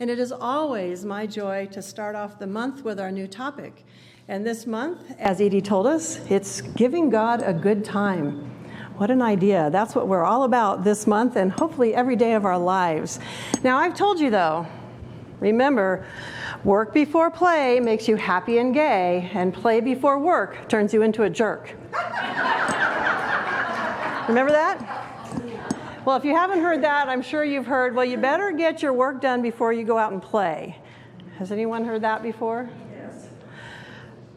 and it is always my joy to start off the month with our new topic. And this month, as Edie told us, it's giving God a good time. What an idea. That's what we're all about this month and hopefully every day of our lives. Now, I've told you though, remember, work before play makes you happy and gay, and play before work turns you into a jerk. Remember that? Well, if you haven't heard that, I'm sure you've heard, well, you better get your work done before you go out and play. Has anyone heard that before? Yes.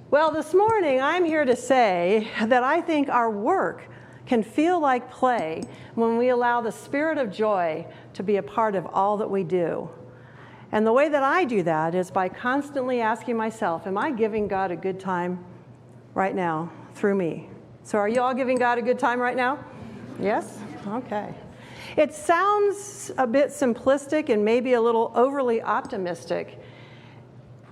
Well, this morning, I'm here to say that I think our work can feel like play when we allow the spirit of joy to be a part of all that we do. And the way that I do that is by constantly asking myself, am I giving God a good time right now through me? So are you all giving God a good time right now? Yes? Okay. It sounds a bit simplistic and maybe a little overly optimistic.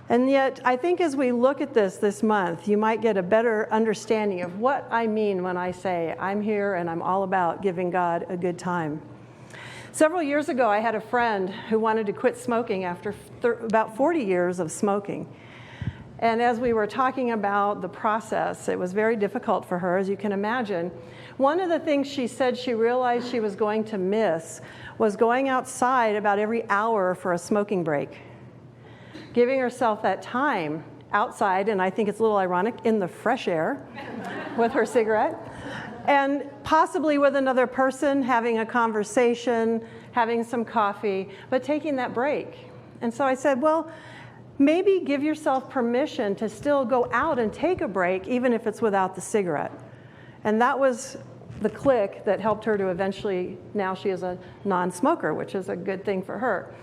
And yet, I think as we look at this month, you might get a better understanding of what I mean when I say I'm here and I'm all about giving God a good time. Several years ago, I had a friend who wanted to quit smoking after about 40 years of smoking. And as we were talking about the process, it was very difficult for her, as you can imagine. One of the things she said she realized she was going to miss was going outside about every hour for a smoking break. Giving herself that time outside, and I think it's a little ironic, in the fresh air with her cigarette, and possibly with another person, having a conversation, having some coffee, but taking that break. And so I said, well, maybe give yourself permission to still go out and take a break, even if it's without the cigarette. And that was the click that helped her to eventually, now she is a non-smoker, which is a good thing for her.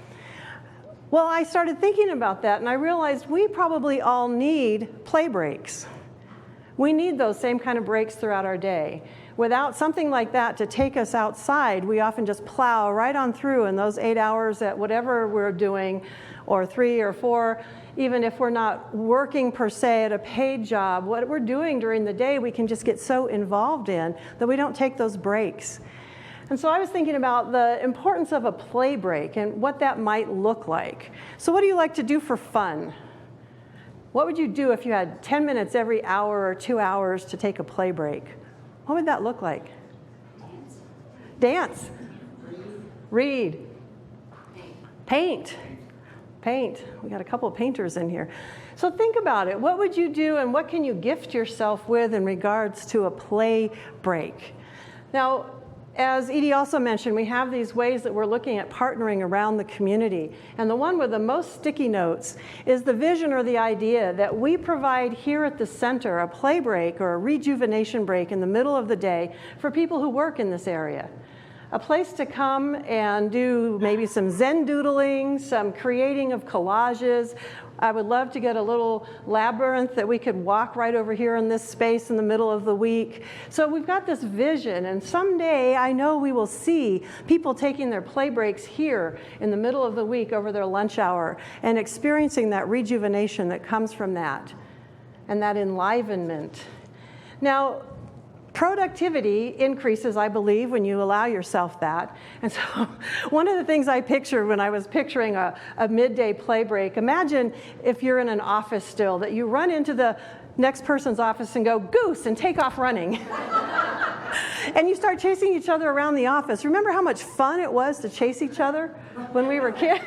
Well, I started thinking about that, and I realized we probably all need play breaks. We need those same kind of breaks throughout our day. Without something like that to take us outside, we often just plow right on through in those 8 hours at whatever we're doing, or 3 or 4, even if we're not working per se at a paid job. What we're doing during the day, we can just get so involved in that we don't take those breaks. And so I was thinking about the importance of a play break and what that might look like. So what do you like to do for fun? What would you do if you had 10 minutes every hour or 2 hours to take a play break? What would that look like? Dance. Read. Paint. Paint. We got a couple of painters in here. So think about it. What would you do and what can you gift yourself with in regards to a play break? Now, as Edie also mentioned, we have these ways that we're looking at partnering around the community. And the one with the most sticky notes is the vision or the idea that we provide here at the center a play break or a rejuvenation break in the middle of the day for people who work in this area. A place to come and do maybe some Zen doodling, some creating of collages. I would love to get a little labyrinth that we could walk right over here in this space in the middle of the week. So we've got this vision, and someday I know we will see people taking their play breaks here in the middle of the week over their lunch hour and experiencing that rejuvenation that comes from that and that enlivenment. Now, productivity increases, I believe, when you allow yourself that. And so one of the things I pictured when I was picturing a midday play break, imagine if you're in an office still, that you run into the next person's office and go, goose, and take off running. And you start chasing each other around the office. Remember how much fun it was to chase each other when we were kids?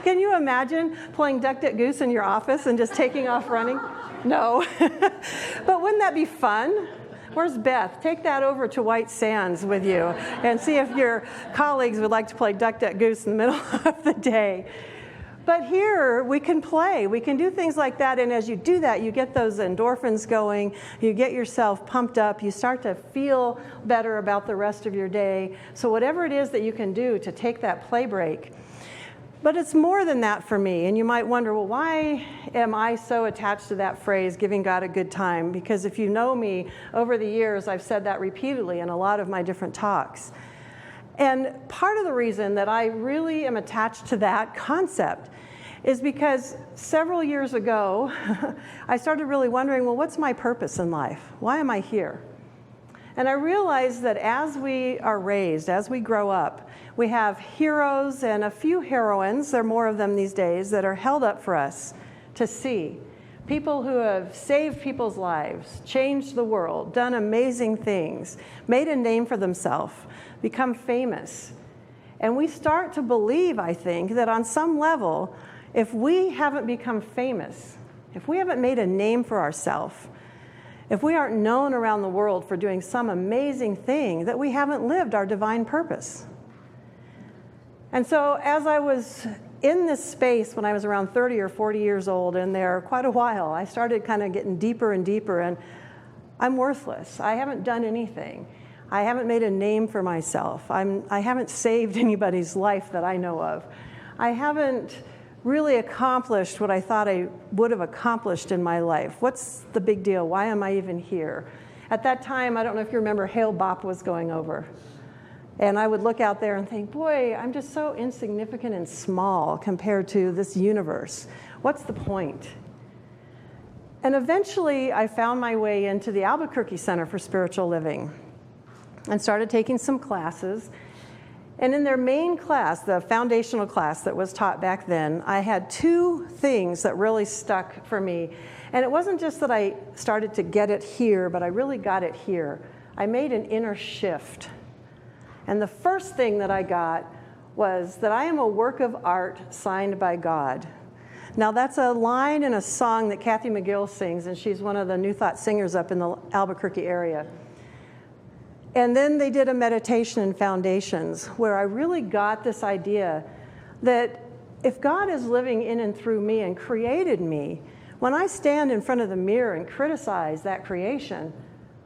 Can you imagine playing duck, duck, goose in your office and just taking off running? No. But wouldn't that be fun? Where's Beth? Take that over to White Sands with you and see if your colleagues would like to play duck, duck, goose in the middle of the day. But here we can play. We can do things like that, and as you do that, you get those endorphins going, you get yourself pumped up, you start to feel better about the rest of your day. So whatever it is that you can do to take that play break. But it's more than that for me, and you might wonder, well, why am I so attached to that phrase, giving God a good time? Because if you know me, over the years, I've said that repeatedly in a lot of my different talks. And part of the reason that I really am attached to that concept is because several years ago, I started really wondering, well, what's my purpose in life? Why am I here? And I realized that as we are raised, as we grow up, We have heroes and a few heroines, there are more of them these days, that are held up for us to see. People who have saved people's lives, changed the world, done amazing things, made a name for themselves, become famous. And we start to believe, I think, that on some level, if we haven't become famous, if we haven't made a name for ourselves, if we aren't known around the world for doing some amazing thing, that we haven't lived our divine purpose. And so as I was in this space when I was around 30 or 40 years old, and there quite a while, I started kind of getting deeper and deeper, and I'm worthless. I haven't done anything. I haven't made a name for myself. I haven't saved anybody's life that I know of. I haven't really accomplished what I thought I would have accomplished in my life. What's the big deal? Why am I even here? At that time, I don't know if you remember, Hale Bopp was going over. And I would look out there and think, boy, I'm just so insignificant and small compared to this universe. What's the point? And eventually, I found my way into the Albuquerque Center for Spiritual Living and started taking some classes. And in their main class, the foundational class that was taught back then, I had two things that really stuck for me. And it wasn't just that I started to get it here, but I really got it here. I made an inner shift. And the first thing that I got was that I am a work of art signed by God. Now, that's a line in a song that Kathy McGill sings, and she's one of the New Thought singers up in the Albuquerque area. And then they did a meditation in Foundations where I really got this idea that if God is living in and through me and created me, when I stand in front of the mirror and criticize that creation,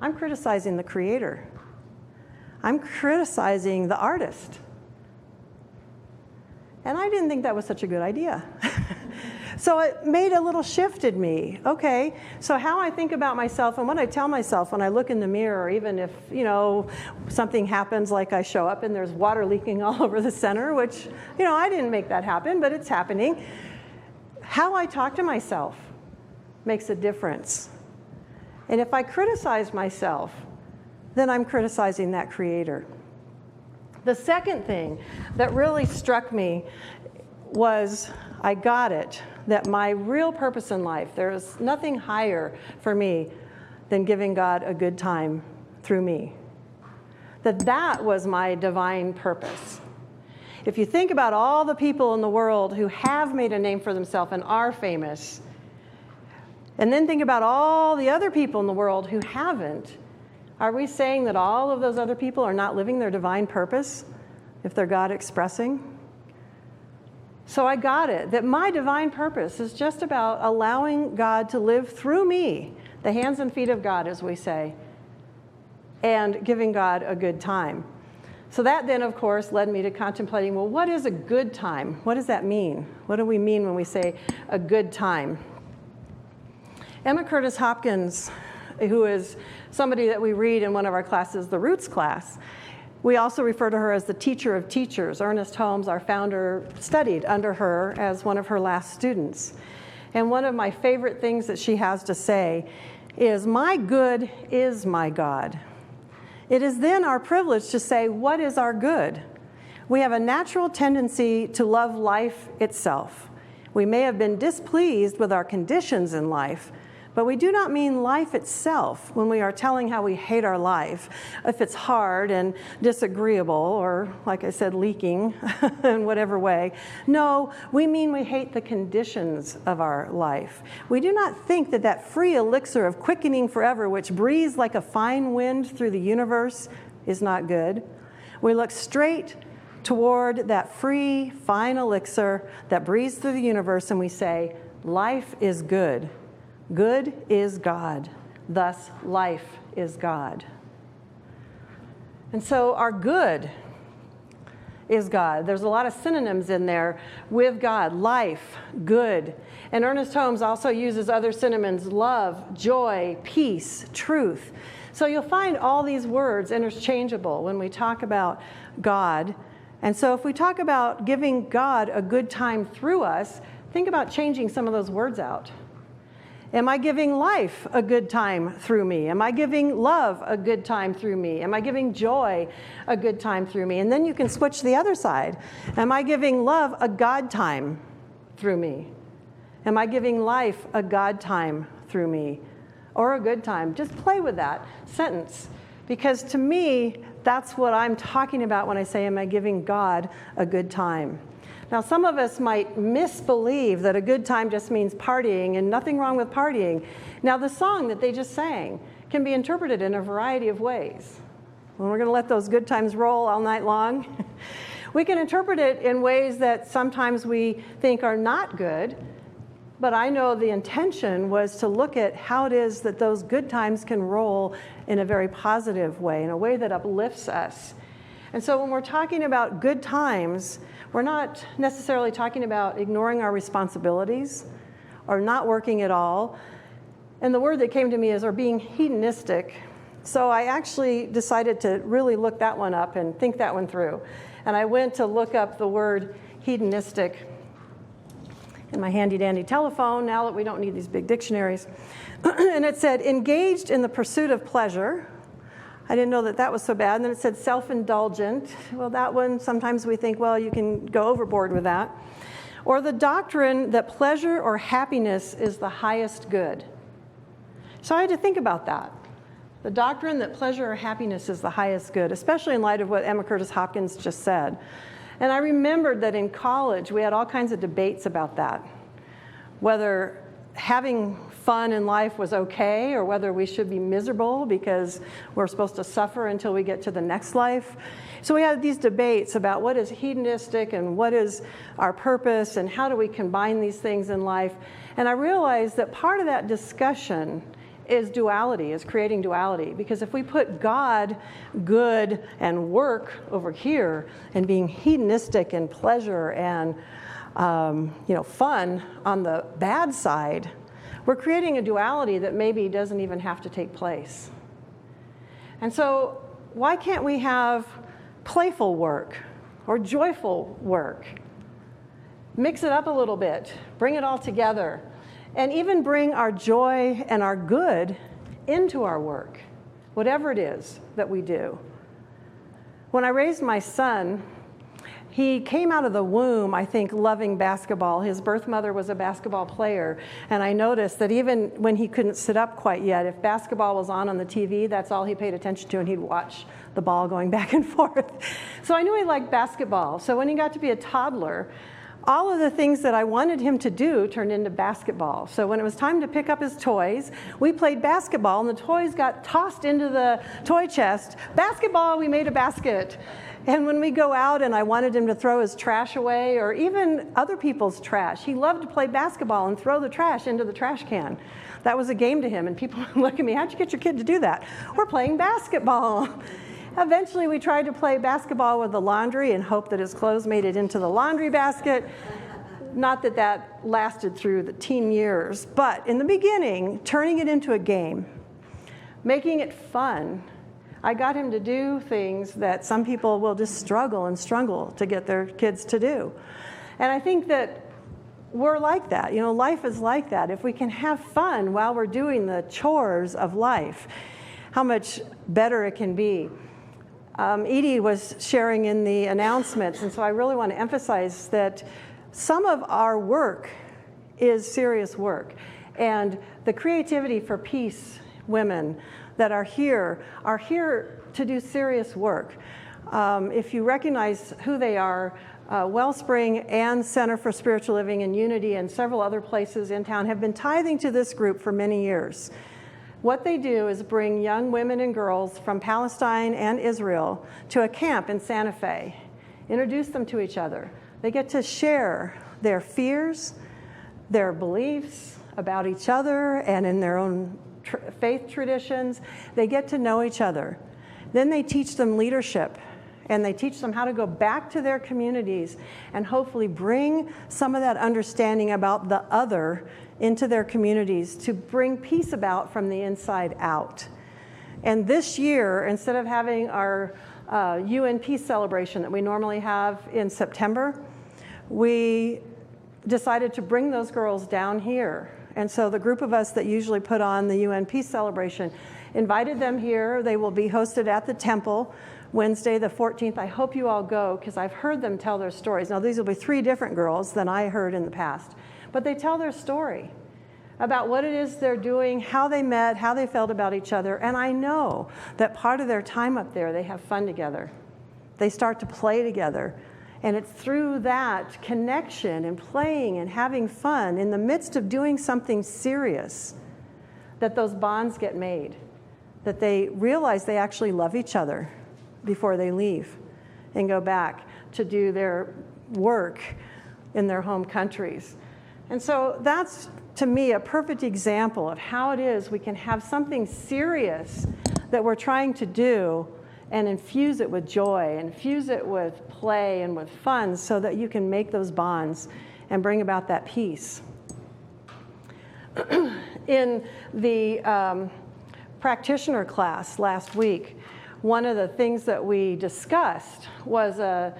I'm criticizing the Creator. I'm criticizing the artist. And I didn't think that was such a good idea. So it made a little shift in me. Okay, so how I think about myself and what I tell myself when I look in the mirror, even if, something happens like I show up and there's water leaking all over the center, which, I didn't make that happen, but it's happening. How I talk to myself makes a difference. And if I criticize myself, then I'm criticizing that Creator. The second thing that really struck me was I got it, that my real purpose in life, there is nothing higher for me than giving God a good time through me. That was my divine purpose. If you think about all the people in the world who have made a name for themselves and are famous, and then think about all the other people in the world who haven't, are we saying that all of those other people are not living their divine purpose if they're God expressing? So I got it, that my divine purpose is just about allowing God to live through me, the hands and feet of God, as we say, and giving God a good time. So that then, of course, led me to contemplating, well, what is a good time? What does that mean? What do we mean when we say a good time? Emma Curtis Hopkins, who is somebody that we read in one of our classes, the Roots class. We also refer to her as the teacher of teachers. Ernest Holmes, our founder, studied under her as one of her last students. And one of my favorite things that she has to say is, my good is my God. It is then our privilege to say, what is our good? We have a natural tendency to love life itself. We may have been displeased with our conditions in life, but we do not mean life itself when we are telling how we hate our life, if it's hard and disagreeable, or, like I said, leaking in whatever way. No, we mean we hate the conditions of our life. We do not think that that free elixir of quickening forever, which breathes like a fine wind through the universe, is not good. We look straight toward that free, fine elixir that breathes through the universe, and we say, life is good. Good is God, thus life is God. And so our good is God. There's a lot of synonyms in there with God, life, good. And Ernest Holmes also uses other synonyms, love, joy, peace, truth. So you'll find all these words interchangeable when we talk about God. And so if we talk about giving God a good time through us, think about changing some of those words out. Am I giving life a good time through me? Am I giving love a good time through me? Am I giving joy a good time through me? And then you can switch the other side. Am I giving love a God time through me? Am I giving life a God time through me? Or a good time? Just play with that sentence. Because to me, that's what I'm talking about when I say, am I giving God a good time? Now, some of us might misbelieve that a good time just means partying, and nothing wrong with partying. Now, the song that they just sang can be interpreted in a variety of ways. When we're going to let those good times roll all night long, we can interpret it in ways that sometimes we think are not good, but I know the intention was to look at how it is that those good times can roll in a very positive way, in a way that uplifts us. And so when we're talking about good times, we're not necessarily talking about ignoring our responsibilities or not working at all. And the word that came to me is, or being hedonistic. So I actually decided to really look that one up and think that one through. And I went to look up the word hedonistic in my handy-dandy telephone, now that we don't need these big dictionaries. And it said, engaged in the pursuit of pleasure. I didn't know that that was so bad. And then it said self-indulgent. Well, that one, sometimes we think, well, you can go overboard with that. Or the doctrine that pleasure or happiness is the highest good. So I had to think about that. The doctrine that pleasure or happiness is the highest good, especially in light of what Emma Curtis Hopkins just said. And I remembered that in college, we had all kinds of debates about that. Whether having fun in life was okay, or whether we should be miserable because we're supposed to suffer until we get to the next life. So we had these debates about what is hedonistic and what is our purpose and how do we combine these things in life. And I realized that part of that discussion is duality, is creating duality. Because if we put God, good, and work over here, and being hedonistic and pleasure and fun on the bad side, we're creating a duality that maybe doesn't even have to take place. And so why can't we have playful work or joyful work? Mix it up a little bit, bring it all together, and even bring our joy and our good into our work, whatever it is that we do. When I raised my son, he came out of the womb, I think, loving basketball. His birth mother was a basketball player. And I noticed that even when he couldn't sit up quite yet, if basketball was on the TV, that's all he paid attention to, and he'd watch the ball going back and forth. So I knew he liked basketball. So when he got to be a toddler, all of the things that I wanted him to do turned into basketball. So when it was time to pick up his toys, we played basketball, and the toys got tossed into the toy chest. Basketball, we made a basket. And when we go out and I wanted him to throw his trash away, or even other people's trash, he loved to play basketball and throw the trash into the trash can. That was a game to him, and people would look at me, how'd you get your kid to do that? We're playing basketball. Eventually, we tried to play basketball with the laundry and hope that his clothes made it into the laundry basket. Not that that lasted through the teen years, but in the beginning, turning it into a game, making it fun, I got him to do things that some people will just struggle to get their kids to do. And I think that we're like that. You know, life is like that. If we can have fun while we're doing the chores of life, how much better it can be. Edie was sharing in the announcements, and so I really want to emphasize that some of our work is serious work. And the Creativity for Peace women that are here to do serious work. If you recognize who they are, Wellspring and Center for Spiritual Living and Unity and several other places in town have been tithing to this group for many years. What they do is bring young women and girls from Palestine and Israel to a camp in Santa Fe, introduce them to each other. They get to share their fears, their beliefs about each other and in their own faith traditions. They get to know each other. Then they teach them leadership, and they teach them how to go back to their communities and hopefully bring some of that understanding about the other into their communities to bring peace about from the inside out. And this year, instead of having our UN Peace Celebration that we normally have in September, we decided to bring those girls down here And so the group of us that usually put on the UN Peace Celebration invited them here. They will be hosted at the temple Wednesday the 14th. I hope you all go, because I've heard them tell their stories. Now, these will be 3 different girls than I heard in the past. But they tell their story about what it is they're doing, how they met, how they felt about each other. And I know that part of their time up there, they have fun together. They start to play together. And it's through that connection and playing and having fun in the midst of doing something serious that those bonds get made, that they realize they actually love each other before they leave and go back to do their work in their home countries. And so that's, to me, a perfect example of how it is we can have something serious that we're trying to do and infuse it with joy, infuse it with play and with fun, so that you can make those bonds and bring about that peace. In the practitioner class last week, one of the things that we discussed was a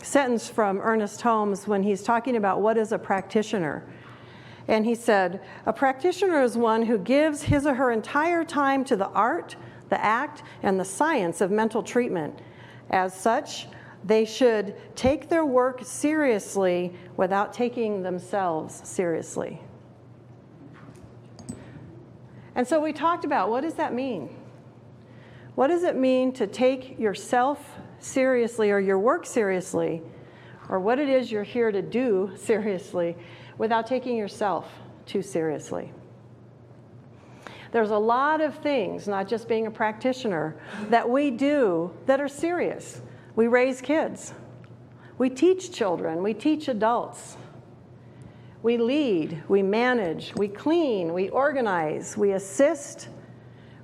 sentence from Ernest Holmes when he's talking about what is a practitioner. And he said, a practitioner is one who gives his or her entire time to the art, the act, and the science of mental treatment. As such, they should take their work seriously without taking themselves seriously. And so we talked about, what does that mean? What does it mean to take yourself seriously or your work seriously, or what it is you're here to do seriously, without taking yourself too seriously? There's a lot of things, not just being a practitioner, that we do that are serious. We raise kids. We teach children. We teach adults. We lead. We manage. We clean. We organize. We assist.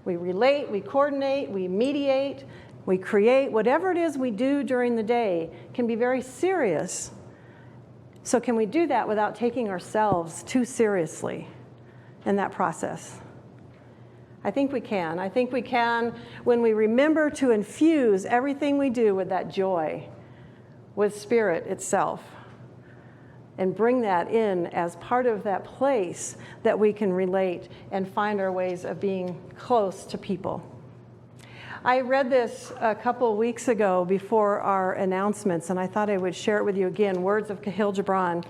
We relate. We coordinate. We mediate. We create. Whatever it is we do during the day can be very serious. So can we do that without taking ourselves too seriously in that process? I think we can. I think we can when we remember to infuse everything we do with that joy, with Spirit itself, and bring that in as part of that place that we can relate and find our ways of being close to people. I read this a couple weeks ago before our announcements, and I thought I would share it with you again. Words of Kahlil Gibran.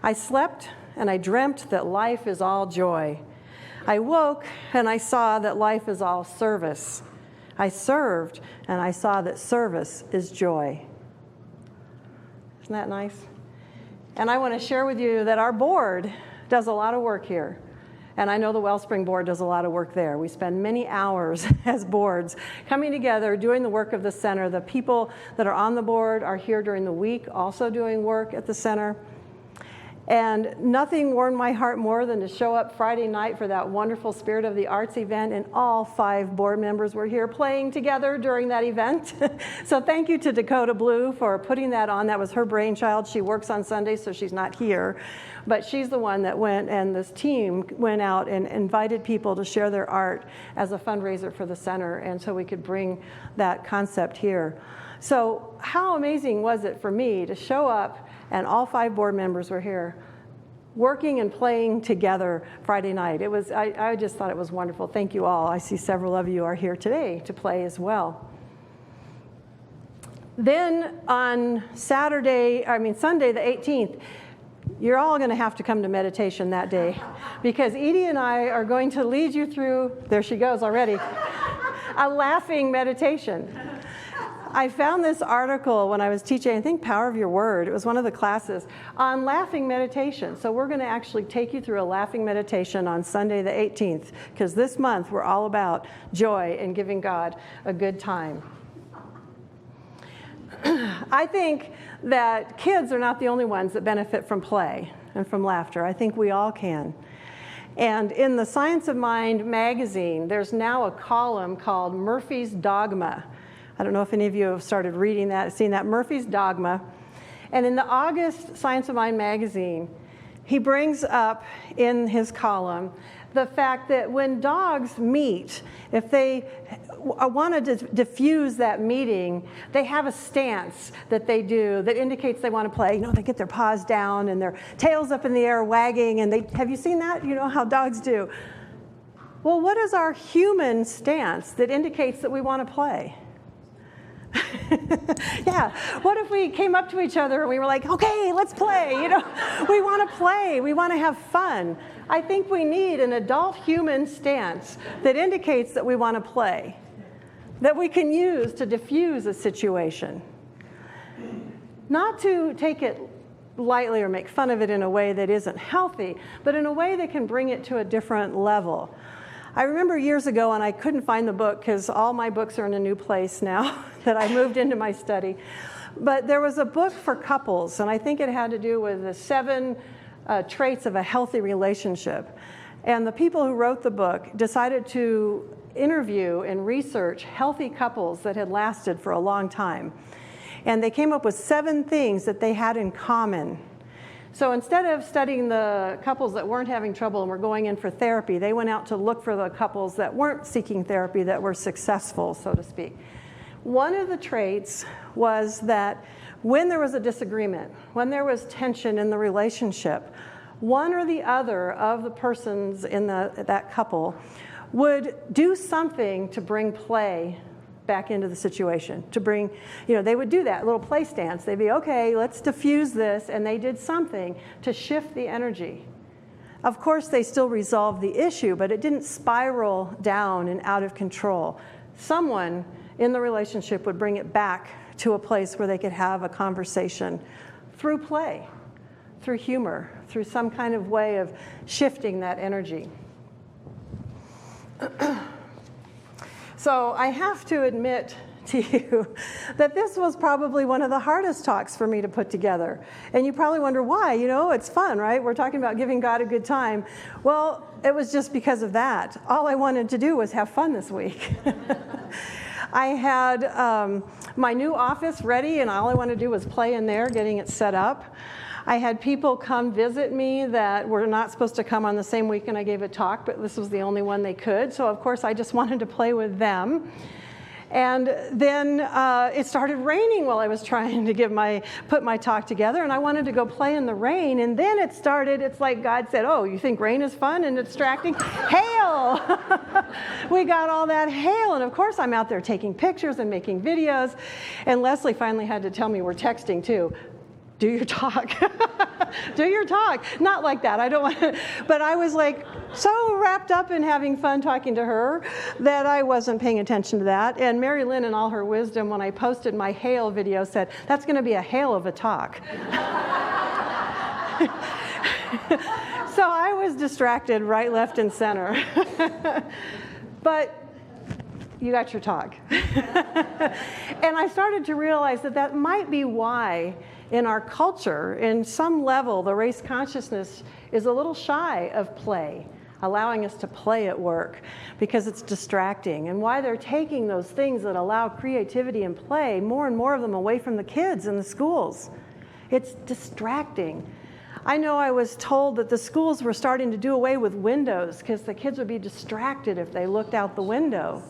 I slept and I dreamt that life is all joy. I woke and I saw that life is all service. I served and I saw that service is joy. Isn't that nice? And I want to share with you that our board does a lot of work here. And I know the Wellspring board does a lot of work there. We spend many hours as boards coming together, doing the work of the center. The people that are on the board are here during the week, also doing work at the center. And nothing warmed my heart more than to show up Friday night for that wonderful Spirit of the Arts event, and all 5 board members were here playing together during that event. So thank you to Dakota Blue for putting that on. That was her brainchild. She works on Sundays, so she's not here. But she's the one that went, and this team went out and invited people to share their art as a fundraiser for the center, and so we could bring that concept here. So how amazing was it for me to show up and all 5 board members were here working and playing together Friday night. It was, I just thought it was wonderful. Thank you all. I see several of you are here today to play as well. Then on Sunday the 18th, you're all going to have to come to meditation that day, because Edie and I are going to lead you through, there she goes already, a laughing meditation. I found this article when I was teaching, I think, Power of Your Word. It was one of the classes on laughing meditation. So we're going to actually take you through a laughing meditation on Sunday the 18th, because this month we're all about joy and giving God a good time. I think that kids are not the only ones that benefit from play and from laughter. I think we all can. And in the Science of Mind magazine, there's now a column called Murphy's Dogma. I don't know if any of you have started reading that, seen that, Murphy's Dogma. And in the August Science of Mind magazine, he brings up in his column the fact that when dogs meet, if they want to diffuse that meeting, they have a stance that they do that indicates they want to play. You know, they get their paws down and their tails up in the air wagging, and have you seen that? You know how dogs do. Well, what is our human stance that indicates that we want to play? Yeah, what if we came up to each other and we were like, okay, let's play, you know, we want to play, we want to have fun. I think we need an adult human stance that indicates that we want to play, that we can use to diffuse a situation. Not to take it lightly or make fun of it in a way that isn't healthy, but in a way that can bring it to a different level. I remember years ago, and I couldn't find the book because all my books are in a new place now that I moved into my study, but there was a book for couples, and I think it had to do with the 7 traits of a healthy relationship. And the people who wrote the book decided to interview and research healthy couples that had lasted for a long time. And they came up with 7 things that they had in common. So instead of studying the couples that weren't having trouble and were going in for therapy, they went out to look for the couples that weren't seeking therapy, that were successful, so to speak. One of the traits was that when there was a disagreement, when there was tension in the relationship, one or the other of the persons in that couple would do something to bring play back into the situation, to bring, you know, they would do that little play stance. They'd be, okay, let's diffuse this, and they did something to shift the energy. Of course, they still resolved the issue, but it didn't spiral down and out of control. Someone in the relationship would bring it back to a place where they could have a conversation through play, through humor, through some kind of way of shifting that energy. So I have to admit to you that this was probably one of the hardest talks for me to put together. And you probably wonder why. You know, it's fun, right? We're talking about giving God a good time. Well, it was just because of that. All I wanted to do was have fun this week. I had my new office ready, and all I wanted to do was play in there, getting it set up. I had people come visit me that were not supposed to come on the same weekend I gave a talk, but this was the only one they could. So of course I just wanted to play with them. And then it started raining while I was trying to put my talk together, and I wanted to go play in the rain. And then it started, it's like God said, oh, you think rain is fun and distracting? Hail! We got all that hail, and of course I'm out there taking pictures and making videos. And Leslie finally had to tell me, we're texting too, do your talk. Do your talk. Not like that. I don't want to, but I was like so wrapped up in having fun talking to her that I wasn't paying attention to that. And Mary Lynn, in all her wisdom, when I posted my hail video, said, that's going to be a hail of a talk. So I was distracted right, left, and center. But you got your talk. And I started to realize that that might be why in our culture, in some level, the race consciousness is a little shy of play, allowing us to play at work because it's distracting, and why they're taking those things that allow creativity and play, more and more of them, away from the kids in the schools. It's distracting. I know I was told that the schools were starting to do away with windows because the kids would be distracted if they looked out the window.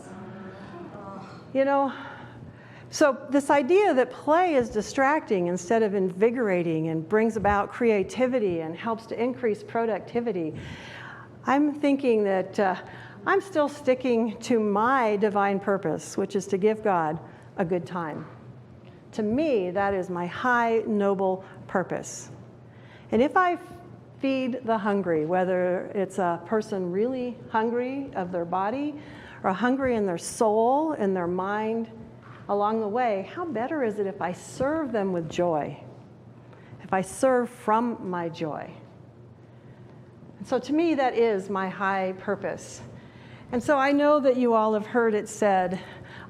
You know, so this idea that play is distracting instead of invigorating and brings about creativity and helps to increase productivity, I'm thinking that I'm still sticking to my divine purpose, which is to give God a good time. To me, that is my high, noble purpose. And if I feed the hungry, whether it's a person really hungry of their body or hungry in their soul, in their mind, along the way, how better is it if I serve them with joy, if I serve from my joy? And so to me, that is my high purpose. And so I know that you all have heard it said,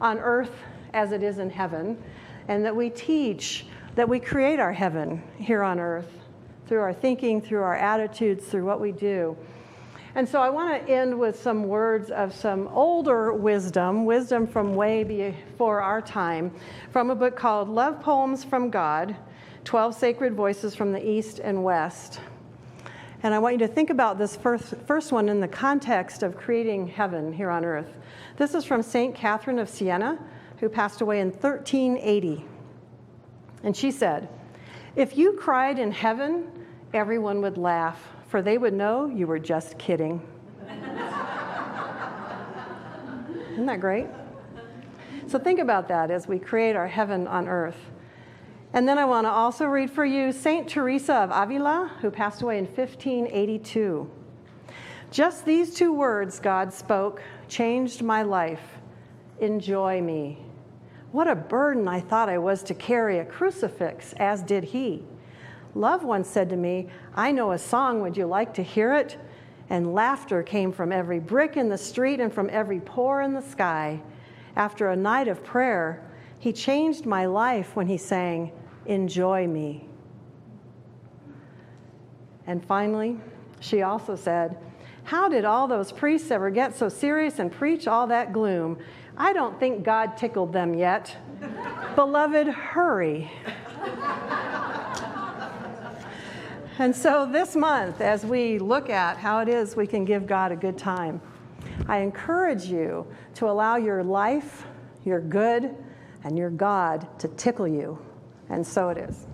on earth as it is in heaven, and that we teach that we create our heaven here on earth through our thinking, through our attitudes, through what we do. And so I want to end with some words of some older wisdom from way before our time, from a book called Love Poems from God, 12 Sacred Voices from the East and West. And I want you to think about this first one in the context of creating heaven here on earth. This is from St. Catherine of Siena, who passed away in 1380. And she said, "If you cried in heaven, everyone would laugh, for they would know you were just kidding." Isn't that great? So think about that as we create our heaven on earth. And then I want to also read for you St. Teresa of Avila, who passed away in 1582. "Just these two words God spoke changed my life. Enjoy me. What a burden I thought I was to carry a crucifix, as did he. Love once said to me, 'I know a song, would you like to hear it?' And laughter came from every brick in the street and from every pore in the sky. After a night of prayer, he changed my life when he sang, 'Enjoy me.'" And finally, she also said, "How did all those priests ever get so serious and preach all that gloom? I don't think God tickled them yet. Beloved, hurry." And so this month, as we look at how it is we can give God a good time, I encourage you to allow your life, your good, and your God to tickle you. And so it is.